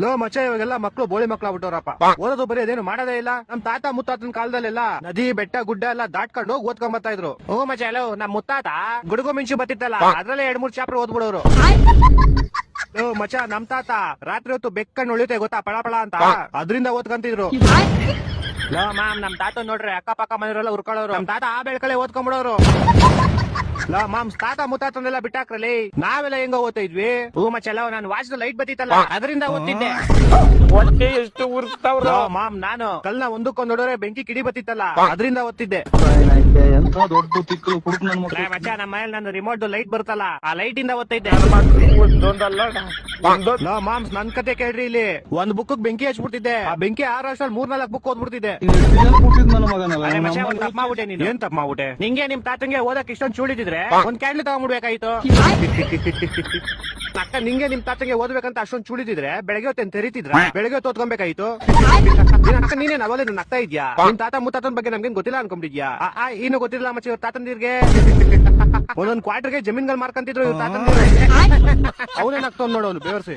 Low ಮಚ್ಚ ಇವಾಗೆಲ್ಲ ಮಕ್ಳು ಬೋಳಿ ಮಕ್ಳು ಆಗ್ಬಿಟ್ಟವ್ರಪ್ಪ. ಓದೋದು ಬರೀ ಅದೇನು ಮಾಡೋದೇ ಇಲ್ಲ. ನಮ್ ತಾತ ಮುತ್ತಾತನ ಕಾಲದಲ್ಲೆಲ್ಲ ನದಿ ಬೆಟ್ಟ ಗುಡ್ಡ ಎಲ್ಲ ದಾಟ್ಕೊಂಡು ಹೋಗಿ ಓದ್ಕೊಂಡ್ ಬರ್ತಾ ಇದ್ರು. ಓ ಮಚ್ಚ ಎಲ್ಲೋ ನಮ್ ಮುತ್ತಾತ ಗುಡುಗು ಮಿಂಚು ಬತ್ತಿತ್ತಲ್ಲ ಅದ್ರಲ್ಲೇ 2-3 ಚಾಪ್ಟರ್ ಓದ್ಬಿಡೋರು. ಲೋ ಮಚ್ಚ ನಮ್ ತಾತ ರಾತ್ರಿ ಹೊತ್ತು ಬೆಕ್ಕಣ್ಣು ಉಳಿಯುತ್ತೆ ಗೊತ್ತಾ ಪಳ ಪಳ ಅಂತ, ಅದ್ರಿಂದ ಓದ್ಕಂತಿದ್ರು. ಲೋ ಮ್ಯಾಮ್ ನಮ್ ತಾತ ನೋಡ್ರಿ ಅಕ್ಕ ಪಕ್ಕ ಮನೆಯವರೆಲ್ಲ ಉರ್ಕೊಳ್ಳೋರು. ನಮ್ ತಾತ ಆ ಬೆಳ್ಕಲೆ ಓದ್ಕೊಂಡ್ಬಿಡೋರು. ಲೋ ಮಾಮ್ ತಾತ ಮುತ್ತಾತನೆಲ್ಲ ಬಿಟ್ಟಾಕ್ರಲ್ಲಿ ನಾವೆಲ್ಲ ಹೆಂಗ ಓದ್ತಾ ಇದ್ವಿ. ಹೂ ಮಚ್ಚಲ್ಲ ನಾನು ವಾಚ್ದ ಲೈಟ್ ಬತ್ತಿತ್ತಲ್ಲ ಅದರಿಂದ ಓದ್ತಿದ್ದೆ. ಹೊಟ್ಟೆ ಎಷ್ಟು ಉರ್ತಾವ್ರ. ಲೋ ಮಾಮ್ ನಾನು ಕಲ್ನ ಒಂದಕ್ಕೊಂದ್ ನೋಡೋರೆ ಬೆಂಕಿ ಕಿಡಿ ಬತ್ತಿತ್ತಲ್ಲ ಅದರಿಂದ ಓದ್ತಿದ್ದೆ. ಎಂತ ದೊಡ್ಡ ತಿಕ್ಕಲು ಕುಡುಕ್ ನನ್ ಮಕ್ಳು. ಲೇ ಮಚ್ಚ ನಮ್ಮ ಮನೇಲಿ ನಾನು ರಿಮೋಟ್ ಲೈಟ್ ಬರುತ್ತಲ್ಲ ಆ ಲೈಟ್ ಇಂದ ಓದ್ತಿದ್ದೆ. ಒಂದೊಂದಲ್ಲ ಲೋ ಮಾಮ್ಸ್ ನನ್ ಕತೆ ಕೇಳ್ರಿ. ಇಲ್ಲಿ ಒಂದ್ ಬುಕ್ ಬೆಂಕಿ ಹಚ್ಬಿಡ್ತಿದ್ದೆ. ಆ ಬೆಂಕಿ 6 ವರ್ಷದಲ್ಲಿ 3-4 ಬುಕ್ ಓದ್ಬಿಡ್ತಿದ್ದೆ. ನನ್ನ ಮಗನಲ್ಲ. ಅರೆ ಮಚ್ಚ ಒಂದ್ ತಪ್ಪ್ ಮಾಡ್ಬಿಟ್ಟೆ ನೀನು. ಏನ್ ತಪ್ಪ್ ಮಾಡ್ಬಿಟ್ಟೆ? ನಿಂಗೆ ನಿಮ್ ತಾತಂಗೆ ಓದಕ್ ಇಷ್ಟೊಂದು ಚೂಳಿದಿದ್ರೆ ಒಂದ್ ಕ್ಯಾಂಡ್ಲಿ ತಗೊಂಡ್ಬಿಡ್ಬೇಕಾಯ್ತು. ಅಕ್ಕ ನಿಂಗೆ ನಿಮ್ ತಾತಂಗೆ ಓದ್ಬೇಕಂತ ಅಷ್ಟೊಂದು ಚೂಳಿದಿದ್ರೆ ಬೆಳಗ್ಗೆ ಹೊತ್ತೇನ್ ತೆರಿತಿದ್ರ? ಬೆಳಗ್ಗೆ ಹೊತ್ತು ಓದ್ಕೊಬೇಕಾಯ್ತು. ಅಕ್ಕ ನೀನೇನ್ ಅವಲೇ ನಗ್ತಾ ಇದ್ಯಾ? ನಿಮ್ ತಾತ ಮುತ್ತಾತನ ಬಗ್ಗೆ ನಮ್ಗೇನ್ ಗೊತ್ತಿಲ್ಲ ಅನ್ಕೊಂಡಿದ್ಯಾ? ಇನ್ನು ಗೊತ್ತಿಲ್ಲ ಮಚ್ಚ ಇವ್ರ ತಾತಂದಿರ್ಗೆ ಒಂದೊಂದ್ ಕ್ವಾರ್ಟರ್ಗೆ ಜಮೀನ್ಗಳು ಮಾರ್ಕಂತಿದ್ರು ಇವ್ರ ತಾತಂದಿರು. ಅವನೇ ನಗ್ತಾವ್ ನೋಡೋನು ಬೇವರ್ಸಿ.